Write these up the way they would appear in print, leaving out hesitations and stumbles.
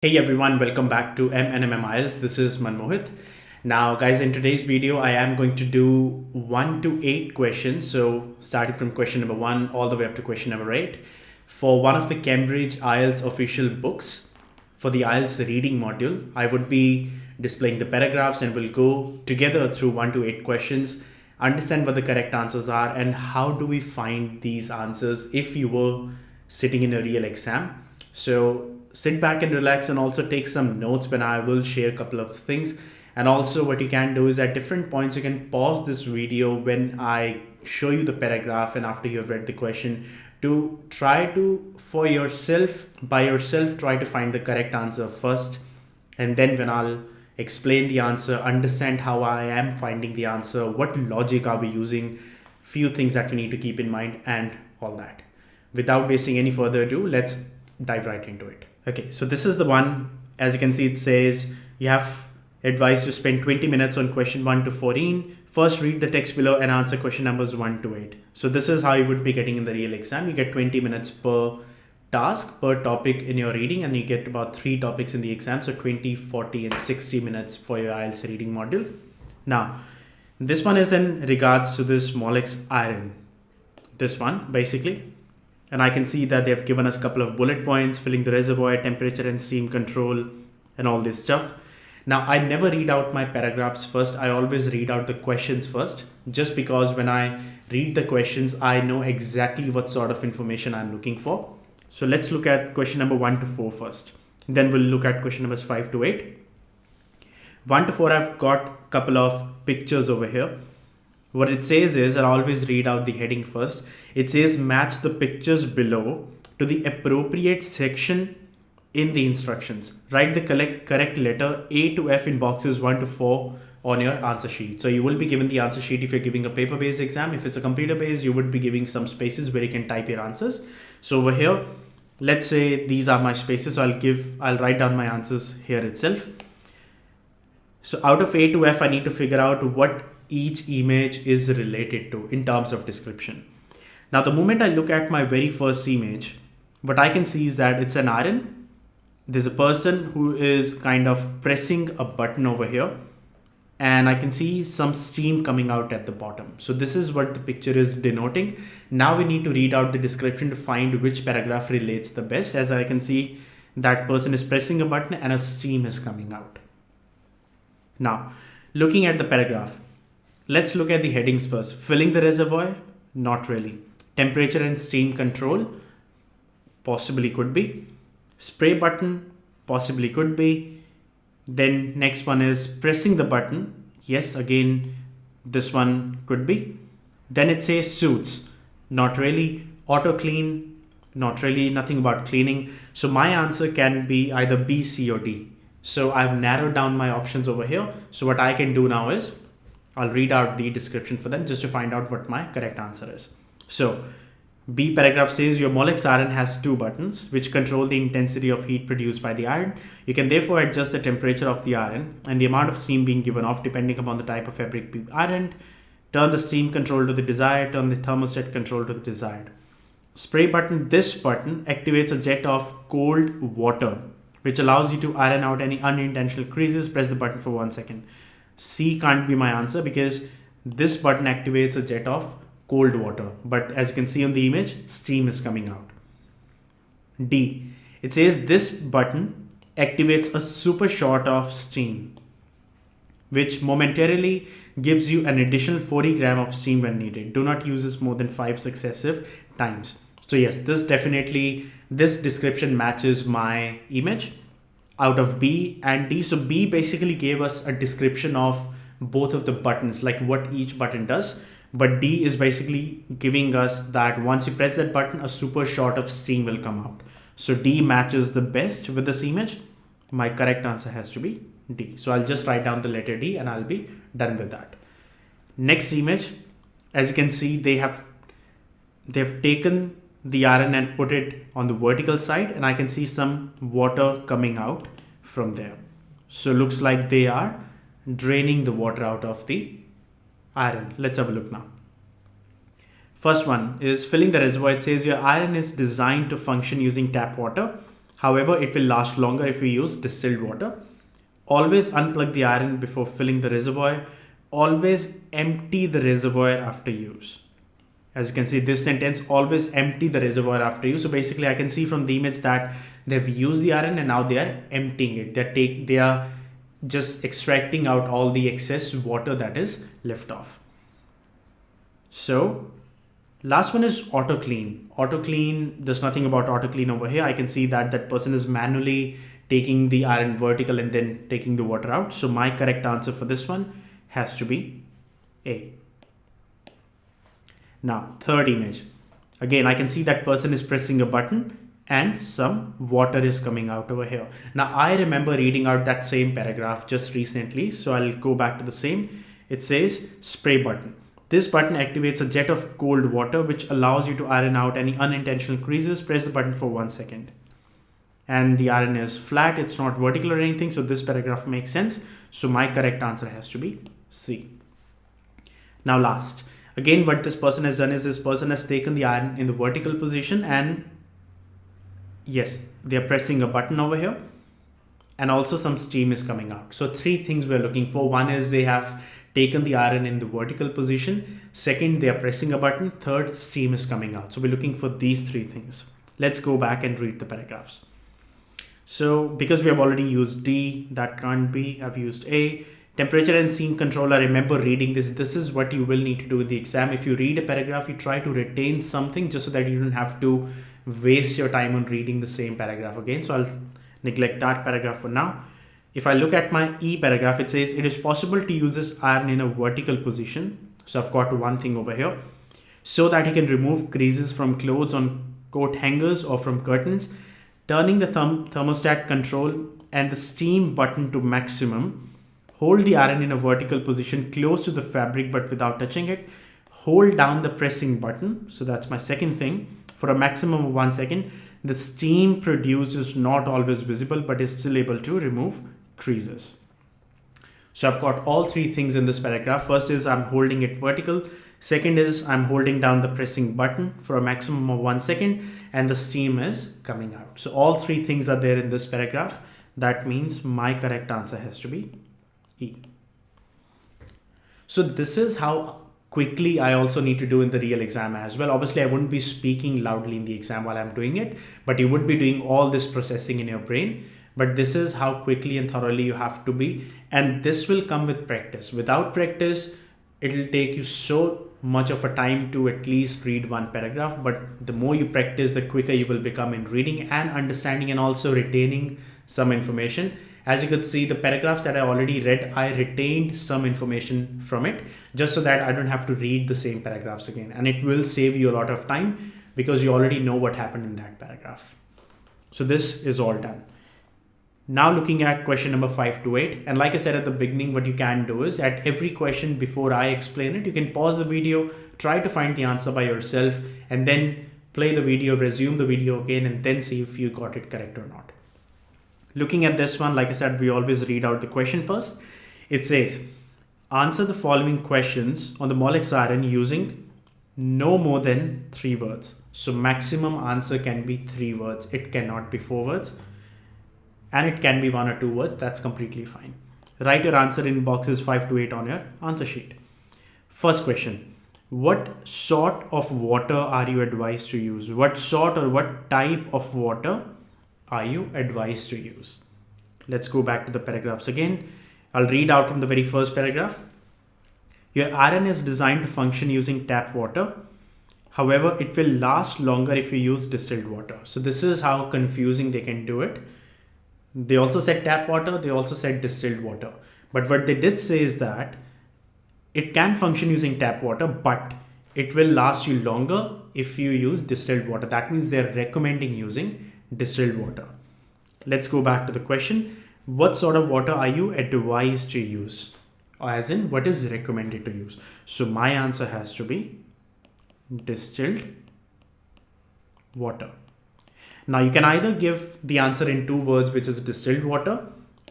Hey everyone, welcome back to M&M IELTS. This is Manmohit. Now guys, in today's video, I am going to do 1 to 8 questions. So starting from question number 1 all the way up to question number 8 for one of the Cambridge IELTS official books for the IELTS reading module. I would be displaying the paragraphs and we'll go together through 1 to 8 questions, understand what the correct answers are and how do we find these answers if you were sitting in a real exam. So sit back and relax and also take some notes when I will share a couple of things. And also what you can do is at different points you can pause this video when I show you the paragraph and after you have read the question to try to for yourself by yourself try to find the correct answer first, and then when I'll explain the answer, understand how I am finding the answer, what logic are we using, few things that we need to keep in mind and all that. Without wasting any further ado, let's dive right into it. Okay, so this is the one. As you can see, it says you have advised to spend 20 minutes on question 1 to 14. First, read the text below and answer question numbers 1 to 8. So this is how you would be getting in the real exam. You get 20 minutes per task, per topic in your reading, and you get about 3 topics in the exam. So 20, 40, and 60 minutes for your IELTS reading module. Now, this one is in regards to this Molex iron. This one, basically. And I can see that they've given us a couple of bullet points, filling the reservoir, temperature and steam control, and all this stuff. Now, I never read out my paragraphs first. I always read out the questions first, just because when I read the questions, I know exactly what sort of information I'm looking for. So let's look at question number 1 to 4 first. Then we'll look at question numbers 5 to 8. 1 to 4, I've got a couple of pictures over here. What it says is, I'll always read out the heading first. It says match the pictures below to the appropriate section in the instructions. Write the correct letter A to F in boxes 1 to 4 on your answer sheet. So you will be given the answer sheet if you're giving a paper-based exam. If it's a computer-based, you would be giving some spaces where you can type your answers. So over here, let's say these are my spaces. So I'll write down my answers here itself. So out of A to F, I need to figure out what each image is related to in terms of description. Now, the moment I look at my very first image, what I can see is that it's an iron. There's a person who is kind of pressing a button over here, and I can see some steam coming out at the bottom. So this is what the picture is denoting. Now we need to read out the description to find which paragraph relates the best. As I can see, that person is pressing a button and a steam is coming out. Now, looking at the paragraph, let's look at the headings first. Filling the reservoir? Not really. Temperature and steam control? Possibly could be. Spray button? Possibly could be. Then next one is pressing the button. Yes, again, this one could be. Then it says suits. Not really. Auto clean? Not really. Nothing about cleaning. So my answer can be either B, C or D. So I've narrowed down my options over here. So what I can do now is I'll read out the description for them just to find out what my correct answer is. So B paragraph says your Molex iron has 2 buttons which control the intensity of heat produced by the iron. You can therefore adjust the temperature of the iron and the amount of steam being given off depending upon the type of fabric being ironed. Turn the steam control to the desired, turn the thermostat control to the desired. Spray button, this button activates a jet of cold water which allows you to iron out any unintentional creases. Press the button for 1 second. C can't be my answer because this button activates a jet of cold water. But as you can see on the image, steam is coming out. D. It says this button activates a super shot of steam, which momentarily gives you an additional 40 gram of steam when needed. Do not use this more than 5 successive times. So yes, this description matches my image out of B and D. So B basically gave us a description of both of the buttons, like what each button does. But D is basically giving us that once you press that button, a super shot of steam will come out. So D matches the best with this image. My correct answer has to be D. So I'll just write down the letter D and I'll be done with that. Next image, as you can see, they've taken the iron and put it on the vertical side and I can see some water coming out from there. So looks like they are draining the water out of the iron. Let's have a look now. First one is filling the reservoir. It says your iron is designed to function using tap water. However, it will last longer if we use distilled water. Always unplug the iron before filling the reservoir. Always empty the reservoir after use. As you can see, this sentence, always empty the reservoir after use. So basically I can see from the image that they've used the iron and now they are emptying it. They are just extracting out all the excess water that is left off. So last one is auto clean. Auto clean, there's nothing about auto clean over here. I can see that that person is manually taking the iron vertical and then taking the water out. So my correct answer for this one has to be A. Now, third image. Again, I can see that person is pressing a button and some water is coming out over here. Now, I remember reading out that same paragraph just recently. So I'll go back to the same. It says spray button. This button activates a jet of cold water which allows you to iron out any unintentional creases. Press the button for 1 second. And the iron is flat. It's not vertical or anything. So this paragraph makes sense. So my correct answer has to be C. Now last. Again, what this person has done is this person has taken the iron in the vertical position and yes, they're pressing a button over here and also some steam is coming out. So three things we're looking for. One is they have taken the iron in the vertical position. Second, they are pressing a button. Third, steam is coming out. So we're looking for these three things. Let's go back and read the paragraphs. So because we have already used D, that can't be. I've used A. Temperature and steam control, I remember reading this. This is what you will need to do in the exam. If you read a paragraph, you try to retain something just so that you don't have to waste your time on reading the same paragraph again. So I'll neglect that paragraph for now. If I look at my E paragraph, it says it is possible to use this iron in a vertical position. So I've got one thing over here. So that you can remove creases from clothes on coat hangers or from curtains. Turning the thermostat control and the steam button to maximum. Hold the iron in a vertical position close to the fabric but without touching it. Hold down the pressing button. So that's my second thing. For a maximum of 1 second, the steam produced is not always visible but is still able to remove creases. So I've got all three things in this paragraph. First is I'm holding it vertical. Second is I'm holding down the pressing button for a maximum of 1 second and the steam is coming out. So all three things are there in this paragraph. That means my correct answer has to be E. So this is how quickly I also need to do in the real exam as well. Obviously, I wouldn't be speaking loudly in the exam while I'm doing it, but you would be doing all this processing in your brain. But this is how quickly and thoroughly you have to be. And this will come with practice. Without practice, it'll take you so much of a time to at least read one paragraph. But the more you practice, the quicker you will become in reading and understanding and also retaining some information. As you could see, the paragraphs that I already read, I retained some information from it just so that I don't have to read the same paragraphs again. And it will save you a lot of time because you already know what happened in that paragraph. So this is all done. Now looking at question number 5 to 8. And like I said at the beginning, what you can do is at every question before I explain it, you can pause the video, try to find the answer by yourself, and then play the video, resume the video again, and then see if you got it correct or not. Looking at this one, like I said, we always read out the question first. It says, answer the following questions on the Molex iron using no more than 3 words. So maximum answer can be 3 words. It cannot be 4 words. And it can be 1 or 2 words. That's completely fine. Write your answer in boxes 5 to 8 on your answer sheet. First question. What sort of water are you advised to use? What sort or what type of water are you advised to use? Let's go back to the paragraphs again. I'll read out from the very first paragraph. Your iron is designed to function using tap water. However, it will last longer if you use distilled water. So this is how confusing they can do it. They also said tap water. They also said distilled water. But what they did say is that it can function using tap water, but it will last you longer if you use distilled water. That means they're recommending using distilled water. Let's go back to the question. What sort of water are you advised to use? Or as in, what is recommended to use? So my answer has to be distilled water. Now you can either give the answer in 2 words, which is distilled water,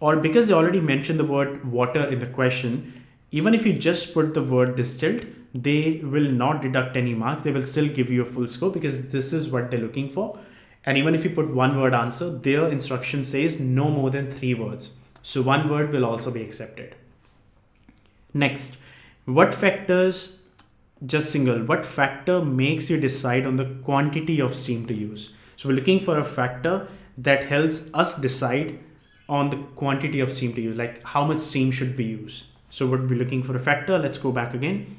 or because they already mentioned the word water in the question, even if you just put the word distilled, they will not deduct any marks. They will still give you a full score because this is what they're looking for. And even if you put one word answer, their instruction says no more than 3 words. So one word will also be accepted. Next, what factors, just single, what factor makes you decide on the quantity of steam to use? So we're looking for a factor that helps us decide on the quantity of steam to use, like how much steam should we use. So what we're looking for a factor, let's go back again.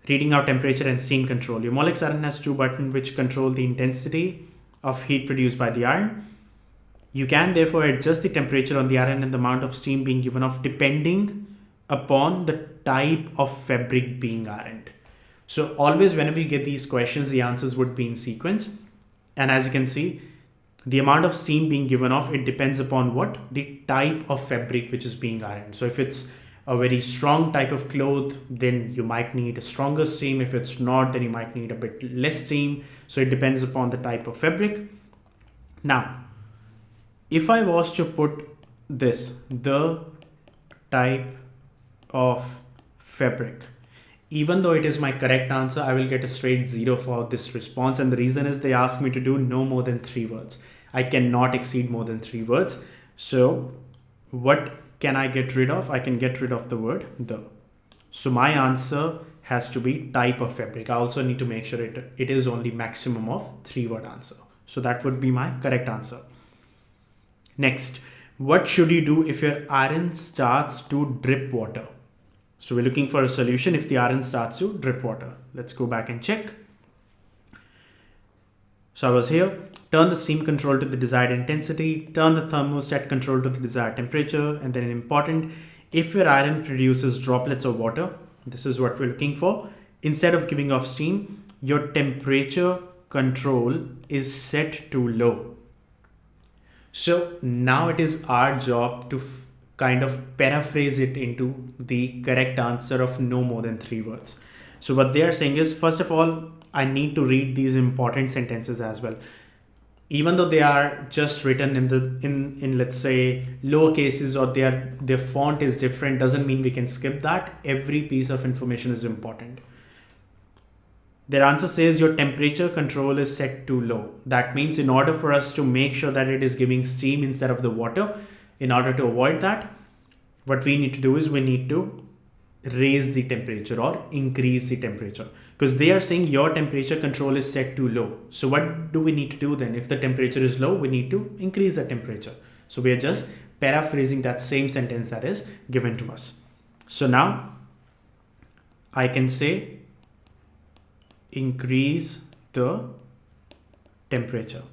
Reading out temperature and steam control. Your Molex iron has 2 buttons which control the intensity of heat produced by the iron. You can therefore adjust the temperature on the iron and the amount of steam being given off depending upon the type of fabric being ironed. So always whenever you get these questions, the answers would be in sequence. And as you can see, the amount of steam being given off, it depends upon what? The type of fabric which is being ironed. So if it's a very strong type of cloth, then you might need a stronger steam. If it's not, then you might need a bit less steam. So it depends upon the type of fabric. Now, if I was to put this, the type of fabric, even though it is my correct answer, I will get a straight 0 for this response. And the reason is they asked me to do no more than 3 words. I cannot exceed more than 3 words. So what can I get rid of? I can get rid of the word the. So my answer has to be type of fabric. I also need to make sure it is only maximum of 3-word answer. So that would be my correct answer. Next, what should you do if your iron starts to drip water? So we're looking for a solution if the iron starts to drip water. Let's go back and check. So I was here, turn the steam control to the desired intensity, turn the thermostat control to the desired temperature, and then important, if your iron produces droplets of water, this is what we're looking for. Instead of giving off steam, your temperature control is set to low. So now it is our job to kind of paraphrase it into the correct answer of no more than 3 words. So what they are saying is, first of all, I need to read these important sentences as well. Even though they are just written in let's say lower cases, or their font is different, doesn't mean we can skip that. Every piece of information is important. Their answer says your temperature control is set to low. That means in order for us to make sure that it is giving steam instead of the water, in order to avoid that, what we need to do is we need to raise the temperature or increase the temperature, because they are saying your temperature control is set to low. So what do we need to do then? If the temperature is low, we need to increase the temperature. So we are just paraphrasing that same sentence that is given to us. So now I can say increase the temperature.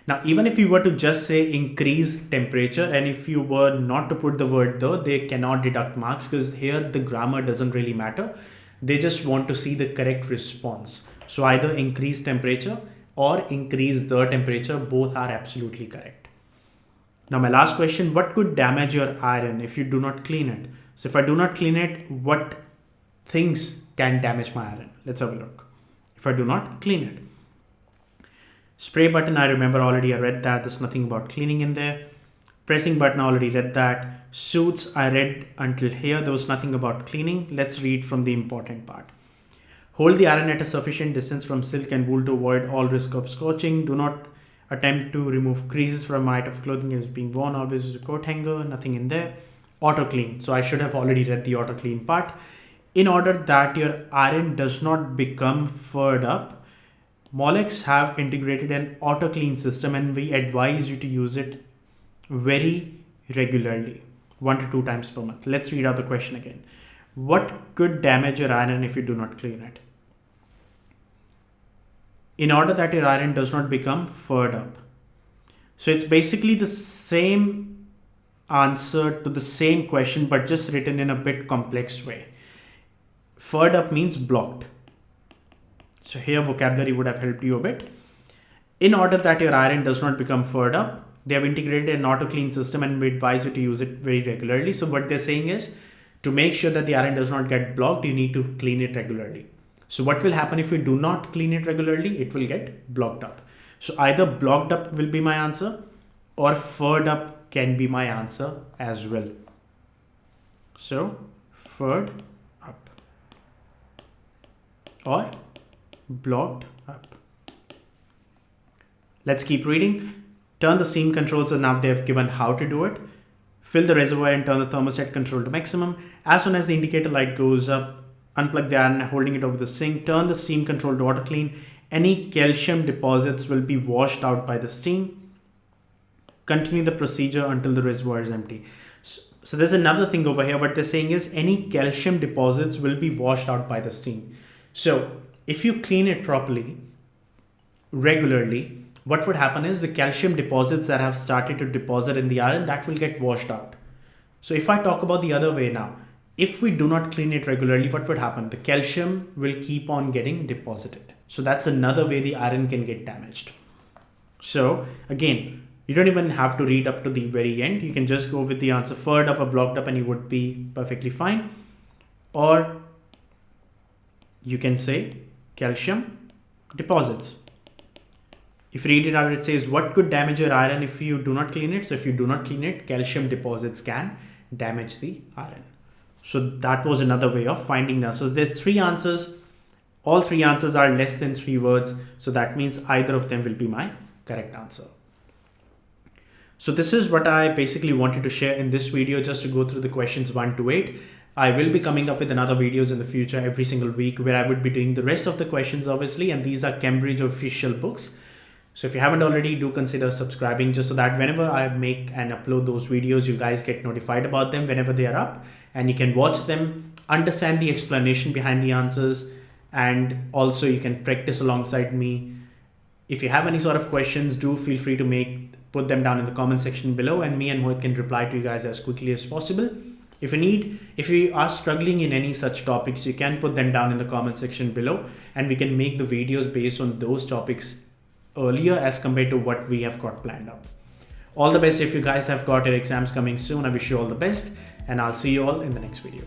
Now, even if you were to just say increase temperature, and if you were not to put the word the, they cannot deduct marks, because here the grammar doesn't really matter. They just want to see the correct response. So either increase temperature or increase the temperature, both are absolutely correct. Now my last question, what could damage your iron if you do not clean it? So if I do not clean it, what things can damage my iron? Let's have a look. If I do not clean it. Spray button, I remember already I read that. There's nothing about cleaning in there. Pressing button, I already read that. Suits, I read until here. There was nothing about cleaning. Let's read from the important part. Hold the iron at a sufficient distance from silk and wool to avoid all risk of scorching. Do not attempt to remove creases from item of clothing that is being worn. Always use a coat hanger. Nothing in there. Auto clean. So I should have already read the auto clean part. In order that your iron does not become furred up, Molex have integrated an auto clean system, and we advise you to use it very regularly, 1 to 2 times per month. Let's read out the question again. What could damage your iron if you do not clean it? In order that your iron does not become furred up. So it's basically the same answer to the same question, but just written in a bit complex way. Furred up means blocked. So here vocabulary would have helped you a bit. In order that your iron does not become furred up, they have integrated an auto clean system, and we advise you to use it very regularly. So what they're saying is, to make sure that the iron does not get blocked, you need to clean it regularly. So what will happen if you do not clean it regularly? It will get blocked up. So either blocked up will be my answer, or furred up can be my answer as well. So furred up or blocked up. Let's keep reading. Turn the steam control, so now they have given how to do it. Fill the reservoir and turn the thermostat control to maximum. As soon as the indicator light goes up, unplug the iron, holding it over the sink. Turn the steam control to auto clean. Any calcium deposits will be washed out by the steam. Continue the procedure until the reservoir is empty. So there's another thing over here. What they're saying is any calcium deposits will be washed out by the steam. So if you clean it properly, regularly, what would happen is the calcium deposits that have started to deposit in the iron, that will get washed out. So if I talk about the other way now, if we do not clean it regularly, what would happen? The calcium will keep on getting deposited. So that's another way the iron can get damaged. So again, you don't even have to read up to the very end. You can just go with the answer furred up or blocked up and you would be perfectly fine. Or you can say calcium deposits. If you read it out, it says what could damage your iron if you do not clean it. So if you do not clean it, calcium deposits can damage the iron. So that was another way of finding that. So there's 3 answers. All 3 answers are less than 3 words. So that means either of them will be my correct answer. So this is what I basically wanted to share in this video, just to go through the questions 1 to 8. I will be coming up with another videos in the future every single week where I would be doing the rest of the questions obviously, and these are Cambridge official books. So if you haven't already, do consider subscribing, just so that whenever I make and upload those videos, you guys get notified about them whenever they are up, and you can watch them, understand the explanation behind the answers, and also you can practice alongside me. If you have any sort of questions, do feel free to put them down in the comment section below, and me and Mohit can reply to you guys as quickly as possible. If you are struggling in any such topics, you can put them down in the comment section below, and we can make the videos based on those topics earlier as compared to what we have got planned up. All the best if you guys have got your exams coming soon. I wish you all the best, and I'll see you all in the next video.